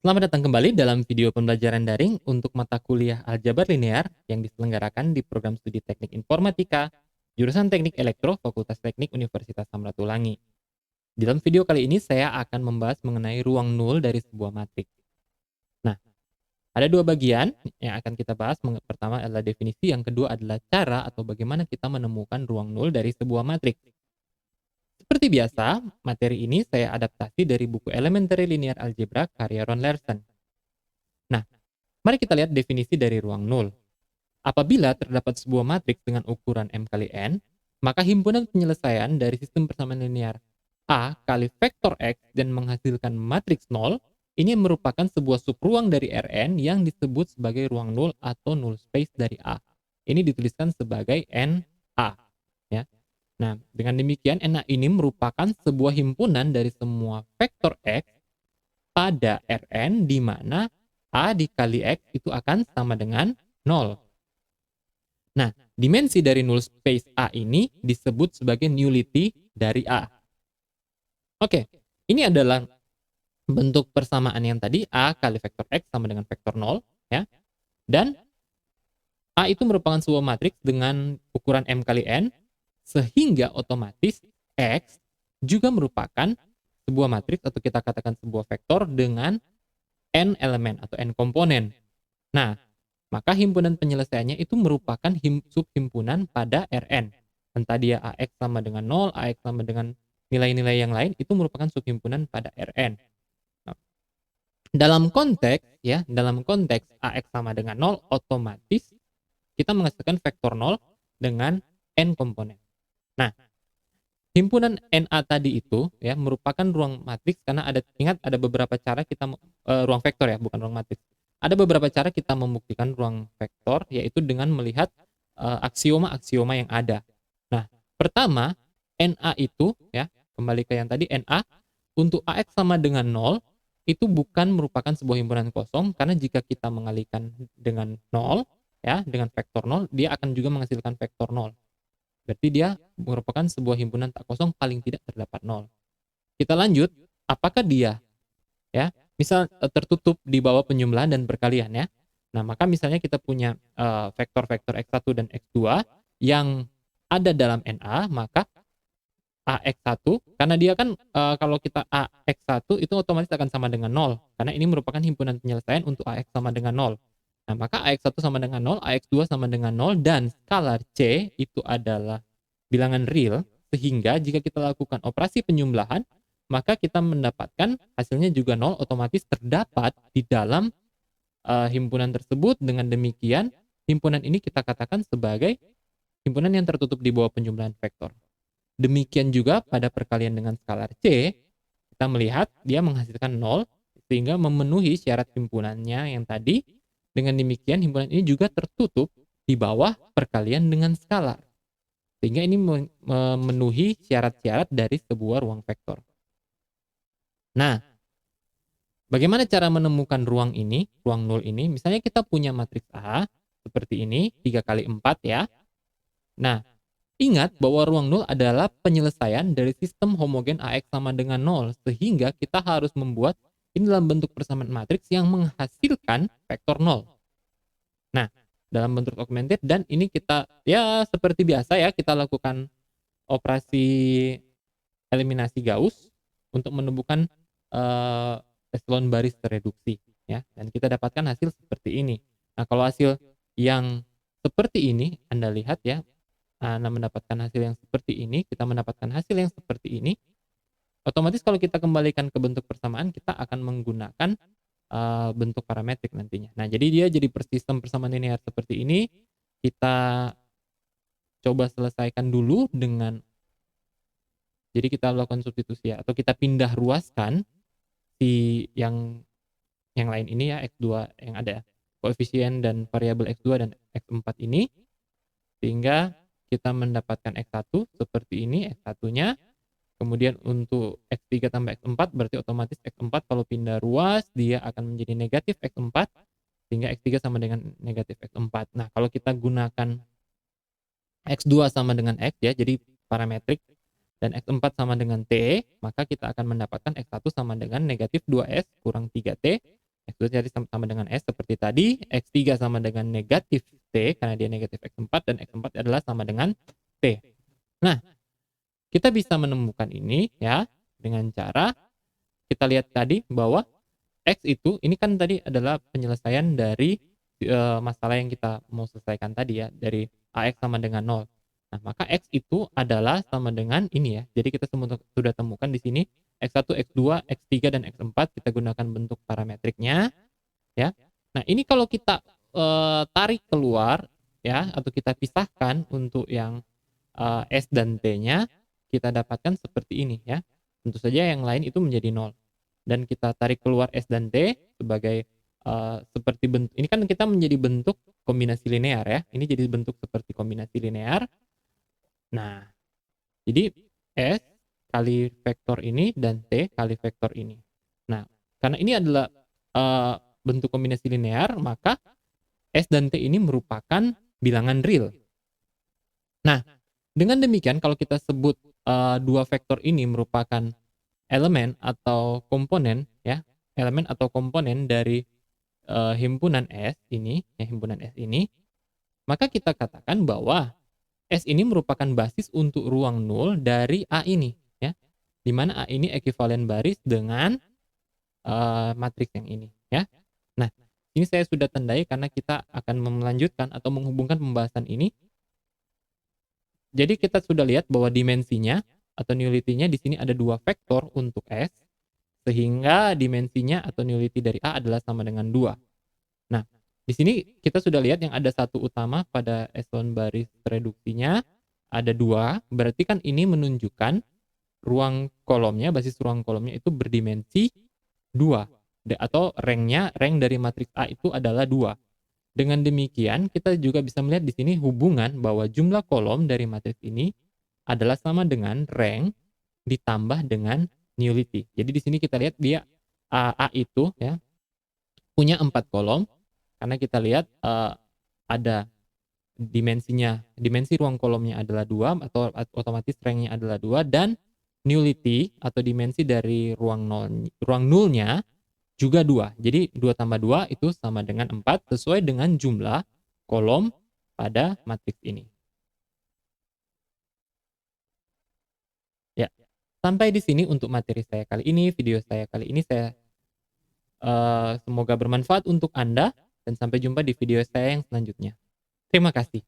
Selamat datang kembali dalam video pembelajaran daring untuk mata kuliah Aljabar Linear yang diselenggarakan di program studi Teknik Informatika, jurusan Teknik Elektro, Fakultas Teknik Universitas Samratulangi. Dalam video kali ini saya akan membahas mengenai ruang nul dari sebuah matriks. Nah, ada dua bagian yang akan kita bahas. Pertama adalah definisi, yang kedua adalah cara atau bagaimana kita menemukan ruang nul dari sebuah matriks. Seperti biasa, materi ini saya adaptasi dari buku Elementary Linear Algebra karya Ron Larson. Nah, mari kita lihat definisi dari ruang nul. Apabila terdapat sebuah matriks dengan ukuran M kali N, maka himpunan penyelesaian dari sistem persamaan linear A kali vektor X dan menghasilkan matriks nol, ini merupakan sebuah subruang dari Rn yang disebut sebagai ruang nul atau null space dari A. Ini dituliskan sebagai NA. Ya. Nah, dengan demikian NA ini merupakan sebuah himpunan dari semua vektor X pada Rn di mana A dikali X itu akan sama dengan 0. Nah, dimensi dari null space A ini disebut sebagai nullity dari A. Oke, ini adalah bentuk persamaan yang tadi, A kali vektor X sama dengan vektor 0, ya. Dan A itu merupakan sebuah matriks dengan ukuran M kali N, sehingga otomatis X juga merupakan sebuah matriks atau kita katakan sebuah vektor dengan N elemen atau N komponen. Nah, maka himpunan penyelesaiannya itu merupakan subhimpunan pada Rn. Entah dia AX sama dengan 0, AX sama dengan nilai-nilai yang lain, itu merupakan subhimpunan pada Rn. Nah, dalam konteks AX sama dengan 0, otomatis kita menghasilkan vektor 0 dengan N komponen. Nah, himpunan NA tadi itu ya merupakan ruang matriks karena ada beberapa cara kita ruang vektor ya, bukan ruang matriks. Ada beberapa cara kita membuktikan ruang vektor, yaitu dengan melihat aksioma-aksioma yang ada. Nah, pertama, NA itu ya, kembali ke yang tadi, NA untuk AX sama dengan 0 itu bukan merupakan sebuah himpunan kosong, karena jika kita mengalihkan dengan 0 ya, dengan vektor 0, dia akan juga menghasilkan vektor 0. Berarti dia merupakan sebuah himpunan tak kosong, paling tidak terdapat 0. Kita lanjut, apakah dia ya, misal tertutup di bawah penjumlahan dan perkalian ya. Nah, maka misalnya kita punya vektor-vektor X1 dan X2 yang ada dalam NA, maka AX1 karena dia kan kalau kita AX1 itu otomatis akan sama dengan 0 karena ini merupakan himpunan penyelesaian untuk AX sama dengan 0. Nah, maka AX1 sama dengan 0, AX2 sama dengan 0, dan skalar C itu adalah bilangan real, sehingga jika kita lakukan operasi penjumlahan, maka kita mendapatkan hasilnya juga 0, otomatis terdapat di dalam himpunan tersebut. Dengan demikian, himpunan ini kita katakan sebagai himpunan yang tertutup di bawah penjumlahan vektor. Demikian juga pada perkalian dengan skalar C, kita melihat dia menghasilkan 0, sehingga memenuhi syarat himpunannya yang tadi. Dengan demikian, himpunan ini juga tertutup di bawah perkalian dengan skalar. Sehingga ini memenuhi syarat-syarat dari sebuah ruang vektor. Nah, bagaimana cara menemukan ruang ini, ruang nul ini? Misalnya kita punya matriks A, seperti ini, 3 kali 4 ya. Nah, ingat bahwa ruang nul adalah penyelesaian dari sistem homogen AX sama dengan 0, sehingga kita harus membuat ini dalam bentuk persamaan matriks yang menghasilkan vektor 0. Nah, dalam bentuk augmented, dan ini kita ya seperti biasa ya, kita lakukan operasi eliminasi Gauss untuk menemukan epsilon baris tereduksi ya, dan kita dapatkan hasil seperti ini. Nah, kalau hasil yang seperti ini Anda lihat ya, Anda mendapatkan hasil yang seperti ini, kita mendapatkan hasil yang seperti ini. Otomatis kalau kita kembalikan ke bentuk persamaan, kita akan menggunakan bentuk parametrik nantinya. Nah, jadi dia jadi sistem persamaan linear seperti ini. Kita coba selesaikan dulu dengan, jadi kita lakukan substitusi ya, atau kita pindah ruaskan si yang lain ini ya, X2 yang ada koefisien dan variabel X2 dan X4 ini, sehingga kita mendapatkan X1 seperti ini, X1-nya. Kemudian untuk X3 tambah X4 berarti otomatis X4 kalau pindah ruas dia akan menjadi negatif X4, sehingga X3 sama dengan negatif X4. Nah, kalau kita gunakan X2 sama dengan X ya, jadi parametrik, dan X4 sama dengan T, maka kita akan mendapatkan X1 sama dengan negatif 2S kurang 3T, X2 jadi sama dengan S seperti tadi, X3 sama dengan negatif T karena dia negatif X4 dan X4 adalah sama dengan T. Nah, kita bisa menemukan ini ya dengan cara kita lihat tadi bahwa X itu ini kan tadi adalah penyelesaian dari masalah yang kita mau selesaikan tadi ya, dari AX sama dengan 0. Nah, maka X itu adalah sama dengan ini ya. Jadi kita sudah temukan di sini X1, X2, X3 dan X4 kita gunakan bentuk parametriknya ya. Nah, ini kalau kita tarik keluar ya atau kita pisahkan untuk yang S dan T-nya kita dapatkan seperti ini ya. Tentu saja yang lain itu menjadi 0 dan kita tarik keluar S dan T sebagai seperti bentuk ini kan kita menjadi bentuk kombinasi linear ya. Ini jadi bentuk seperti kombinasi linear. Nah, jadi S kali vektor ini dan T kali vektor ini. Nah, karena ini adalah bentuk kombinasi linear, maka S dan T ini merupakan bilangan real. Nah, dengan demikian kalau kita sebut dua vektor ini merupakan elemen atau komponen ya, elemen atau komponen dari himpunan S ini, ya himpunan S ini, maka kita katakan bahwa S ini merupakan basis untuk ruang nul dari A ini ya. Di mana A ini ekuivalen baris dengan matriks yang ini ya. Nah, ini saya sudah tandai karena kita akan melanjutkan atau menghubungkan pembahasan ini. Jadi kita sudah lihat bahwa dimensinya atau nullity-nya di sini ada dua vektor untuk S, sehingga dimensinya atau nullity dari A adalah sama dengan 2. Nah, di sini kita sudah lihat yang ada satu utama pada eselon baris reduksinya ada 2, berarti kan ini menunjukkan ruang kolomnya, basis ruang kolomnya itu berdimensi 2 atau rank dari matriks A itu adalah 2. Dengan demikian, kita juga bisa melihat di sini hubungan bahwa jumlah kolom dari matriks ini adalah sama dengan rank ditambah dengan nullity. Jadi di sini kita lihat dia A itu ya punya 4 kolom karena kita lihat ada dimensi ruang kolomnya adalah 2 atau otomatis ranknya adalah 2 dan nullity atau dimensi dari ruang nulnya juga 2. Jadi 2 tambah 2 itu sama dengan 4 sesuai dengan jumlah kolom pada matriks ini. Ya, sampai di sini untuk materi saya kali ini, video saya kali ini saya semoga bermanfaat untuk Anda dan sampai jumpa di video saya yang selanjutnya. Terima kasih.